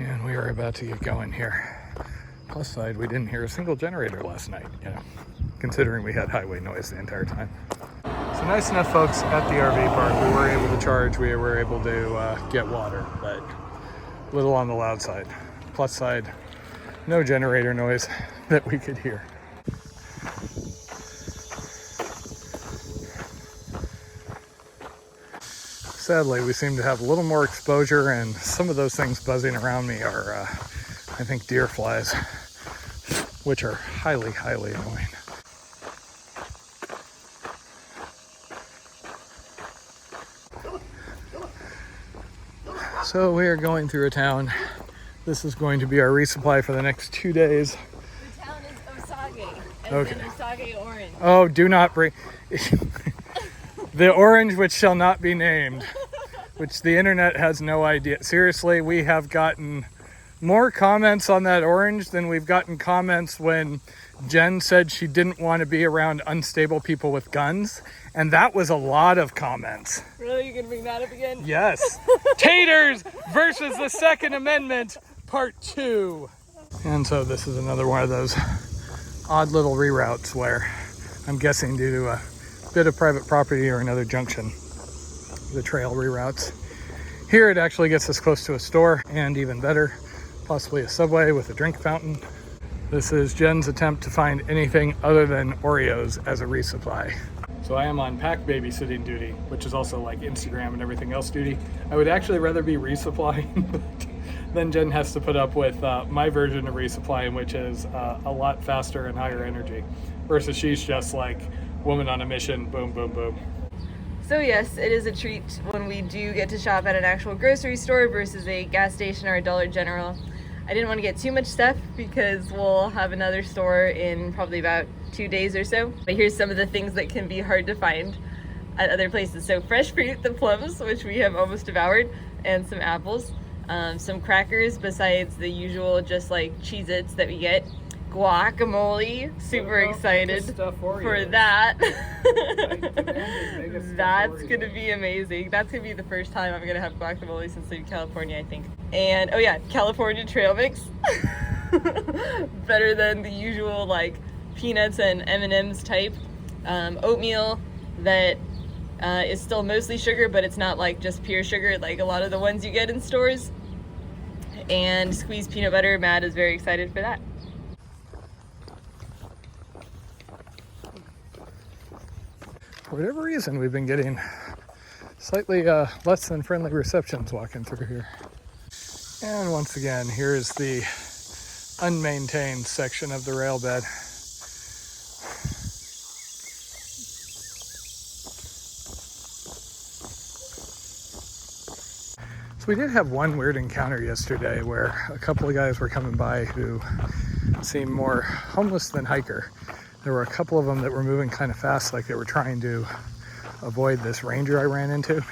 And we are about to get going here. Plus side, we didn't hear a single generator last night, considering we had highway noise the entire time. So nice enough, folks, at the RV park. We were able to charge, we were able to get water, but a little on the loud side. Plus side, no generator noise that we could hear. Sadly, we seem to have a little more exposure, and some of those things buzzing around me are, I think, deer flies, which are highly, highly annoying. So we are going through a town. This is going to be our resupply for the next 2 days. The town is Osage, as Okay. in Osage orange. Oh, do not bring... The orange which shall not be named, which the internet has no idea. Seriously, we have gotten more comments on that orange than we've gotten comments when Jen said she didn't want to be around unstable people with guns. And that was a lot of comments. Really? You gonna bring that up again? Yes. Taters versus the Second Amendment, Part 2. And so this is another one of those odd little reroutes where I'm guessing due to a bit of private property or another junction, the trail reroutes. Here it actually gets us close to a store, and even better, possibly a Subway with a drink fountain. This is Jen's attempt to find anything other than Oreos as a resupply. So I am on pack babysitting duty, which is also like Instagram and everything else duty. I would actually rather be resupplying, but then Jen has to put up with my version of resupplying, which is a lot faster and higher energy, versus she's just like woman on a mission, boom, boom, boom. So yes, it is a treat when we do get to shop at an actual grocery store versus a gas station or a Dollar General. I didn't want to get too much stuff because we'll have another store in probably about 2 days or so. But here's some of the things that can be hard to find at other places. So fresh fruit, the plums, which we have almost devoured, and some apples. Some crackers besides the usual just like Cheez-Its that we get. Guacamole, super excited for that. That's gonna be amazing. That's gonna be the first time I'm gonna have guacamole since leaving California, I think. And oh yeah, California trail mix. Better than the usual like peanuts and M&Ms type. Oatmeal that is still mostly sugar, but it's not like just pure sugar like a lot of the ones you get in stores. And squeezed peanut butter. Matt is very excited for that. For whatever reason, we've been getting slightly less than friendly receptions walking through here. And once again, here's the unmaintained section of the rail bed. So we did have one weird encounter yesterday where a couple of guys were coming by who seemed more homeless than hiker. There were a couple of them that were moving kind of fast, like they were trying to avoid this ranger I ran into.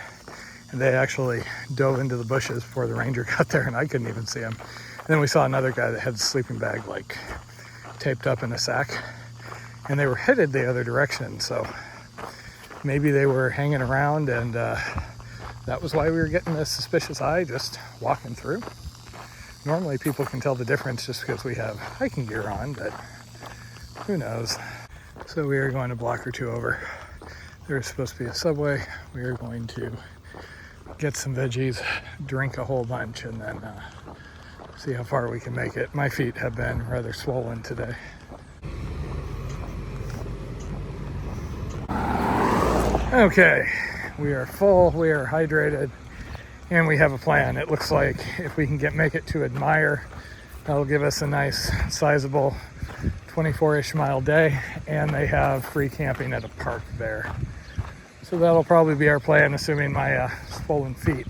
And they actually dove into the bushes before the ranger got there, and I couldn't even see him. And then we saw another guy that had a sleeping bag like taped up in a sack, and they were headed the other direction. So maybe they were hanging around, and that was why we were getting a suspicious eye just walking through. Normally people can tell the difference just because we have hiking gear on, but who knows? So we are going a block or two over. There's supposed to be a Subway. We are going to get some veggies, drink a whole bunch, and then see how far we can make it. My feet have been rather swollen today. Okay, we are full, we are hydrated, and we have a plan. It looks like if we can make it to Admire, that'll give us a nice sizable 24-ish mile day, and they have free camping at a park there. So that'll probably be our plan, assuming my swollen feet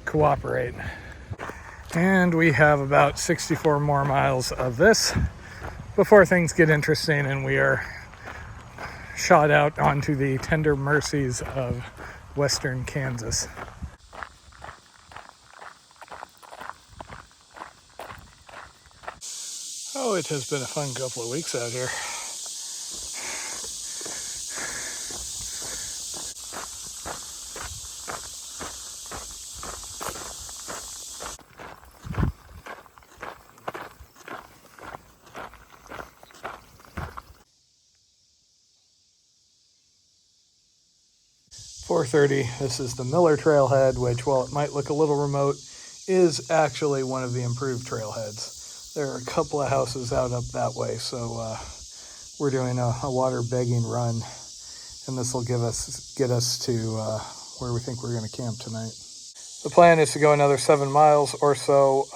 cooperate. And we have about 64 more miles of this before things get interesting and we are shot out onto the tender mercies of western Kansas. Oh, it has been a fun couple of weeks out here. 4:30. This is the Miller Trailhead, which, while it might look a little remote, is actually one of the improved trailheads. There are a couple of houses out up that way, so we're doing a water begging run, and this will get us to where we think we're going to camp tonight. The plan is to go another 7 miles or so,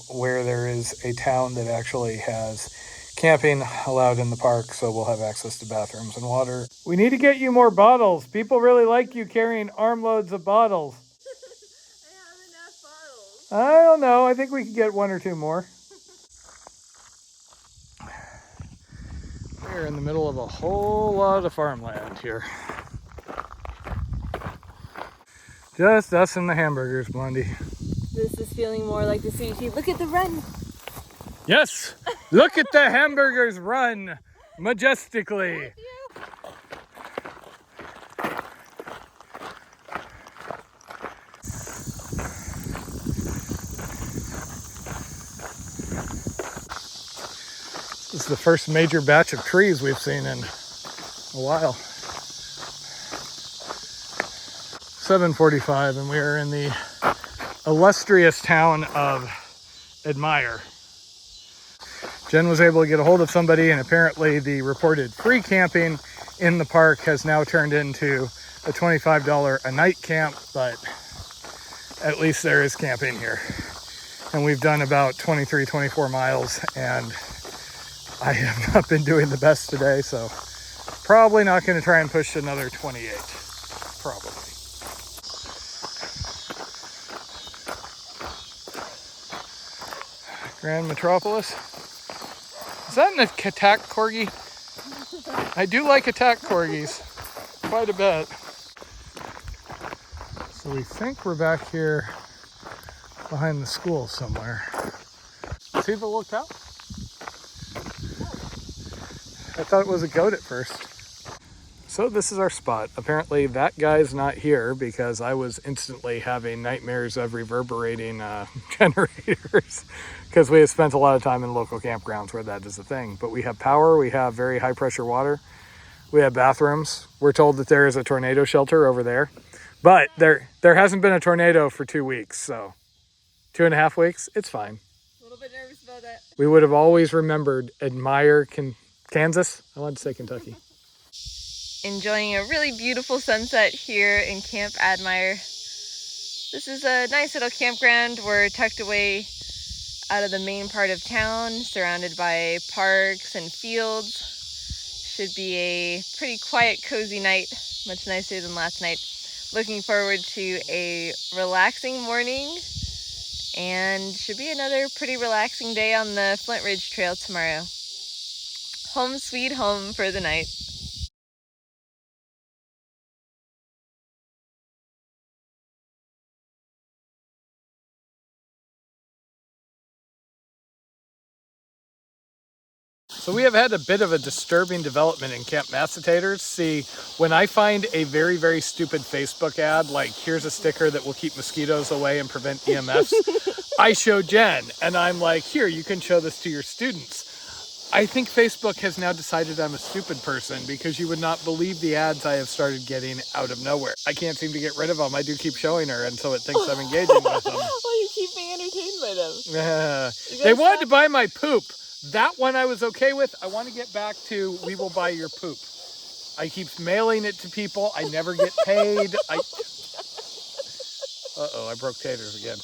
where there is a town that actually has camping allowed in the park, so we'll have access to bathrooms and water. We need to get you more bottles. People really like you carrying armloads of bottles. I have enough bottles. I don't know. I think we could get 1 or 2 more. We're in the middle of a whole lot of farmland here. Just us and the hamburgers, Blondie. This is feeling more like the sushi. Look at the run. Yes! Look at the hamburgers run majestically. This is the first major batch of trees we've seen in a while. 7:45, and we are in the illustrious town of Admire. Jen was able to get a hold of somebody, and apparently the reported free camping in the park has now turned into a $25 a night camp, but at least there is camping here. And we've done about 23, 24 miles, and I have not been doing the best today, so probably not going to try and push another 28, probably. Grand Metropolis. Is that an attack corgi? I do like attack corgis quite a bit. So we think we're back here behind the school somewhere. See the little cow? I thought it was a goat at first. So this is our spot. Apparently that guy's not here because I was instantly having nightmares of reverberating generators because we have spent a lot of time in local campgrounds where that is a thing. But we have power, we have very high pressure water, we have bathrooms. We're told that there is a tornado shelter over there, but there hasn't been a tornado for 2 weeks, so 2.5 weeks, it's fine. A little bit nervous about that. We would have always remembered Admire, Kansas. I wanted to say Kentucky. Enjoying a really beautiful sunset here in Camp Admire. This is a nice little campground. We're tucked away out of the main part of town, surrounded by parks and fields. Should be a pretty quiet, cozy night, much nicer than last night. Looking forward to a relaxing morning, and should be another pretty relaxing day on the Flint Ridge Trail tomorrow. Home sweet home for the night. So we have had a bit of a disturbing development in Camp Massatators. See, when I find a very, very stupid Facebook ad, like here's a sticker that will keep mosquitoes away and prevent EMFs, I show Jen and I'm like, here, you can show this to your students. I think Facebook has now decided I'm a stupid person because you would not believe the ads I have started getting out of nowhere. I can't seem to get rid of them. I do keep showing her, and so it thinks I'm engaging with them. Well, you keep being entertained by them. They wanted to buy my poop. That one I was okay with. I want to get back to we will buy your poop. I keep mailing it to people. I never get paid. Uh-oh, I broke taters again.